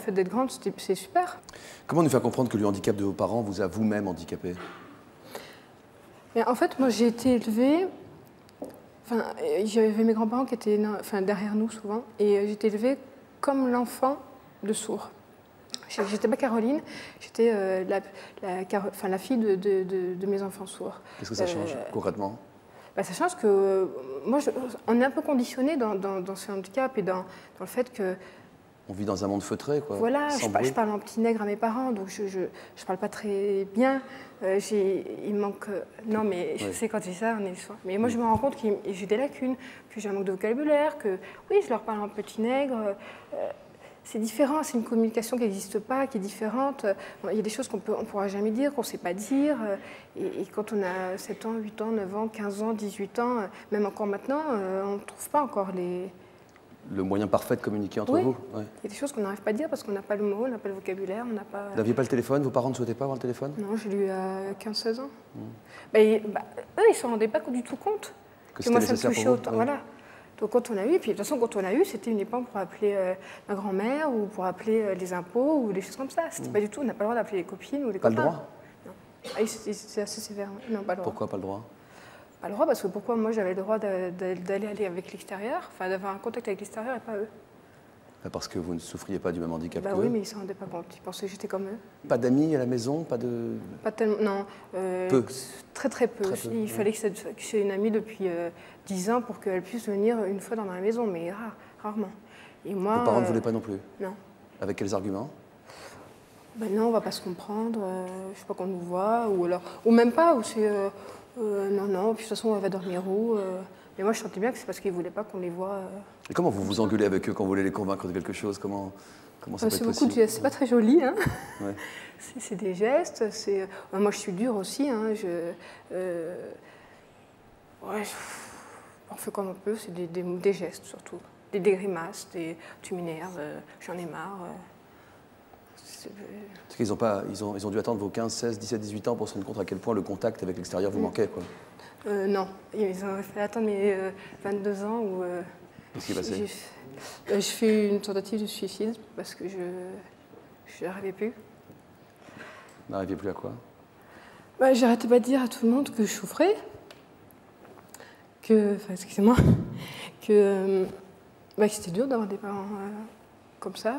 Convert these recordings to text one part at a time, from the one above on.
fait d'être grande, c'est super. Comment nous faire comprendre que le handicap de vos parents vous a vous-même handicapé? Mais en fait, moi, j'ai été élevée... Enfin, j'avais mes grands-parents qui étaient derrière nous souvent, et j'étais élevée comme l'enfant de sourds. J'étais pas Caroline, j'étais la fille de mes enfants sourds. Qu'est-ce que ça change concrètement? Ça change que moi, on est un peu conditionné dans ce handicap et dans le fait que... On vit dans un monde feutré, quoi. Voilà, je parle en petit nègre à mes parents, donc je parle pas très bien. Il manque... Non, mais je sais quand je dis ça, on est sourd. Mais moi, je me rends compte que j'ai des lacunes, que j'ai un manque de vocabulaire, que oui, je leur parle en petit nègre. C'est différent, c'est une communication qui n'existe pas, qui est différente. Il y a des choses qu'on ne pourra jamais dire, qu'on ne sait pas dire. Et quand on a 7 ans, 8 ans, 9 ans, 15 ans, 18 ans, même encore maintenant, on ne trouve pas encore le moyen parfait de communiquer entre vous. Il y a des choses qu'on n'arrive pas à dire parce qu'on n'a pas le mot, on n'a pas le vocabulaire, on n'a pas... Vous n'aviez pas le téléphone? Vos parents ne souhaitaient pas avoir le téléphone? Non, j'ai lu à 15-16 ans. Eux, ils ne se rendaient pas du tout compte que moi, ça me nécessaire touchait pour vous. autant. Voilà. Donc quand on a eu, puis de toute façon quand on a eu, c'était uniquement pour appeler ma grand-mère ou pour appeler les impôts ou des choses comme ça. C'était pas du tout, on n'a pas le droit d'appeler les copines ou les copains. Pas le droit? Non. C'est assez sévère. Non, pas le droit. Pourquoi pas le droit? Pas le droit parce que pourquoi moi j'avais le droit d'aller avec l'extérieur, enfin d'avoir un contact avec l'extérieur et pas eux. Parce que vous ne souffriez pas du même handicap que oui, eux. mais ils ne s'en rendaient pas compte. Ils pensaient que j'étais comme eux. Pas d'amis à la maison? Pas de... Pas tellement, non. Peu. Très peu. Il fallait que j'ai une amie depuis 10 ans pour qu'elle puisse venir une fois dans ma maison, mais rarement. Et moi, vos parents ne voulaient pas non plus? Non. Avec quels arguments? Non, on ne va pas se comprendre, je ne sais pas qu'on nous voit, ou même pas, ou c'est non, puis de toute façon, on va dormir où Mais moi, je sentais bien que c'est parce qu'ils ne voulaient pas qu'on les voie. Et comment vous vous engueulez avec eux quand vous voulez les convaincre de quelque chose? Comment ça peut être possible? C'est pas très joli, hein. Ouais. C'est des gestes, moi, je suis dure aussi, hein. On fait comme on peut, c'est des gestes surtout, des grimaces, tu m'énerves, j'en ai marre. C'est qu'ils ils ont dû attendre vos 15, 16, 17, 18 ans pour se rendre compte à quel point le contact avec l'extérieur vous manquait, quoi. Non, ils ont fait attendre mes 22 ans où qu'est-ce qui est passé? Je fais une tentative de suicide parce que je n'arrivais plus. Vous n'arriviez plus à quoi? J'arrêtais pas de dire à tout le monde que je souffrais, excusez-moi, que c'était dur d'avoir des parents comme ça.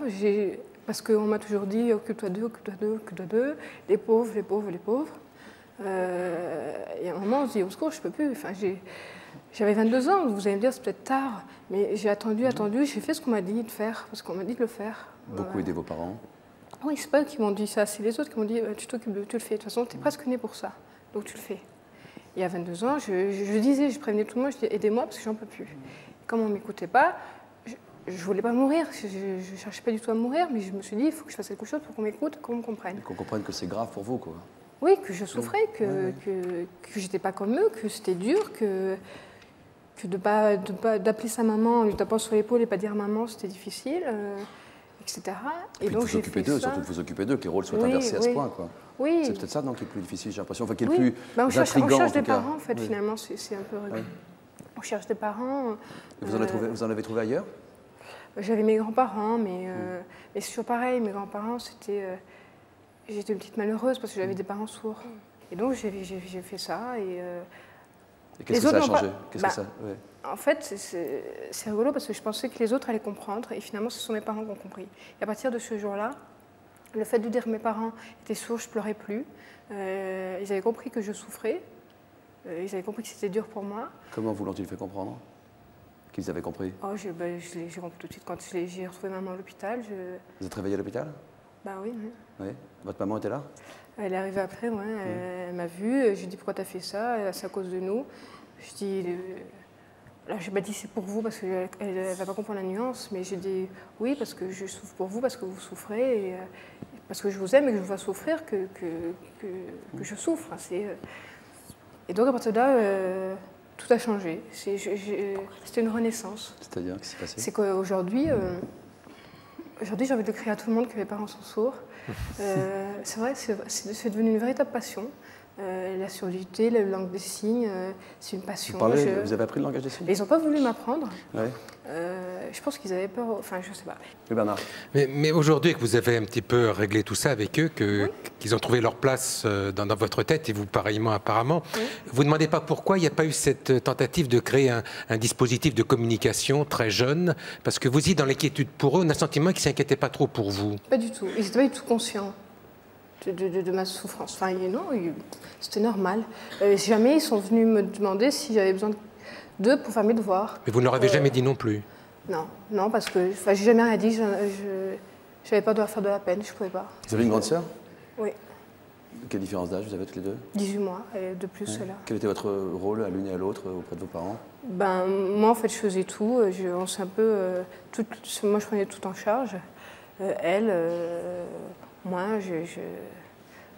Parce qu'on m'a toujours dit occupe-toi d'eux, occupe-toi d'eux, occupe-toi d'eux, les pauvres, les pauvres, les pauvres. Et à un moment, on se dit au secours, je ne peux plus. Enfin, j'avais 22 ans, vous allez me dire c'est peut-être tard, mais j'ai attendu, j'ai fait ce qu'on m'a dit de faire, parce qu'on m'a dit de le faire. Beaucoup aidé vos parents? Oui, c'est pas eux qui m'ont dit ça, c'est les autres qui m'ont dit tu t'occupes de, tu le fais. De toute façon, tu es presque né pour ça, donc tu le fais. Et à 22 ans, je prévenais tout le monde, je disais aidez-moi parce que j'en peux plus. Comme on ne m'écoutait pas, je ne voulais pas mourir, je ne cherchais pas du tout à mourir, mais je me suis dit il faut que je fasse quelque chose pour qu'on m'écoute, qu'on me comprenne. Qu'on comprenne que c'est grave pour vous, quoi. Oui, que je souffrais, que j'étais pas comme eux, que c'était dur, que d'appeler sa maman en lui tapant sur l'épaule et pas dire maman, c'était difficile, etc. Et donc vous occupez d'eux, surtout de vous occuper d'eux, que les rôles soient inversés à ce point, quoi. Oui. C'est peut-être ça donc, qui est plus difficile, j'ai l'impression, qui est le plus intriguant. On cherche des parents, en fait, finalement, c'est un peu... On cherche des parents. Vous en avez trouvé ailleurs? J'avais mes grands-parents, mais c'est toujours pareil, mes grands-parents, c'était... J'étais une petite malheureuse parce que j'avais des parents sourds. Et donc j'ai fait ça. Et qu'est-ce que ça a changé? En fait, c'est rigolo parce que je pensais que les autres allaient comprendre. Et finalement, ce sont mes parents qui ont compris. Et à partir de ce jour-là, le fait de dire que mes parents étaient sourds, je ne pleurais plus. Ils avaient compris que je souffrais. Ils avaient compris que c'était dur pour moi. Comment vous l'ont-ils fait comprendre? Qu'ils avaient compris? J'ai compris tout de suite. Quand j'ai retrouvé maman à l'hôpital. Vous êtes réveillée à l'hôpital? Oui. Oui. Votre maman était là? Elle est arrivée après, ouais. Elle m'a vue. Je lui ai dit pourquoi tu as fait ça? C'est à cause de nous. Je dis, là, je n'ai pas dit c'est pour vous parce qu'elle ne va pas comprendre la nuance, mais j'ai dit oui parce que je souffre pour vous, parce que vous souffrez, et parce que je vous aime et que je vous vois souffrir, que je souffre. Et donc à partir de là, tout a changé. C'était une renaissance. C'est-à-dire, qu'est-ce qui s'est passé? C'est qu'aujourd'hui, j'ai envie de crier à tout le monde que mes parents sont sourds. C'est vrai, c'est devenu une véritable passion. La surdité, la langue des signes, c'est une passion. Vous avez appris le langage des signes? Ils n'ont pas voulu m'apprendre. Ouais. je pense qu'ils avaient peur, enfin je sais pas. Oui, Bernard. Mais aujourd'hui que vous avez un petit peu réglé tout ça avec eux, qu'ils ont trouvé leur place dans votre tête, et vous pareillement apparemment, vous ne demandez pas pourquoi il n'y a pas eu cette tentative de créer un dispositif de communication très jeune, parce que vous y, dans l'inquiétude pour eux, on a le sentiment qu'ils ne s'inquiétaient pas trop pour vous. Pas du tout, ils n'étaient pas du tout conscients de ma souffrance. Enfin non, c'était normal. Jamais ils sont venus me demander si j'avais besoin d'eux pour faire mes devoirs. Mais vous ne leur avez jamais dit non plus? Non, parce que j'ai jamais rien dit, je n'avais pas de faire de la peine, je ne pouvais pas. Vous avez une grande sœur? Oui. Quelle différence d'âge vous avez toutes les deux? 18 mois, et de plus là. Quel était votre rôle à l'une et à l'autre auprès de vos parents? Moi en fait je faisais tout, on s'est un peu, moi je prenais tout en charge. Elle, moi,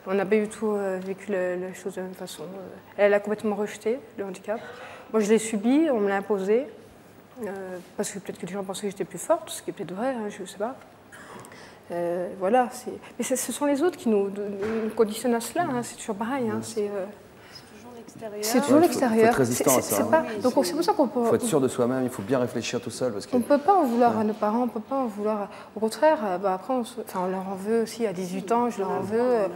on n'a pas du tout vécu la chose de la même façon. Elle a complètement rejeté le handicap. Moi je l'ai subi, on me l'a imposé. Parce que peut-être que les gens pensaient que j'étais plus forte, ce qui est peut-être vrai, hein, je ne sais pas. Voilà, mais ce sont les autres qui nous conditionnent à cela, hein, c'est toujours pareil. Hein, c'est toujours l'extérieur. C'est toujours l'extérieur. Il faut être résistant à ça. Donc c'est pour ça qu'on peut... Il faut être sûr de soi-même, il faut bien réfléchir tout seul. Parce que... On ne peut pas en vouloir à nos parents, on ne peut pas en vouloir... Au contraire, après, on leur en veut aussi à 18 ans, je leur en veux.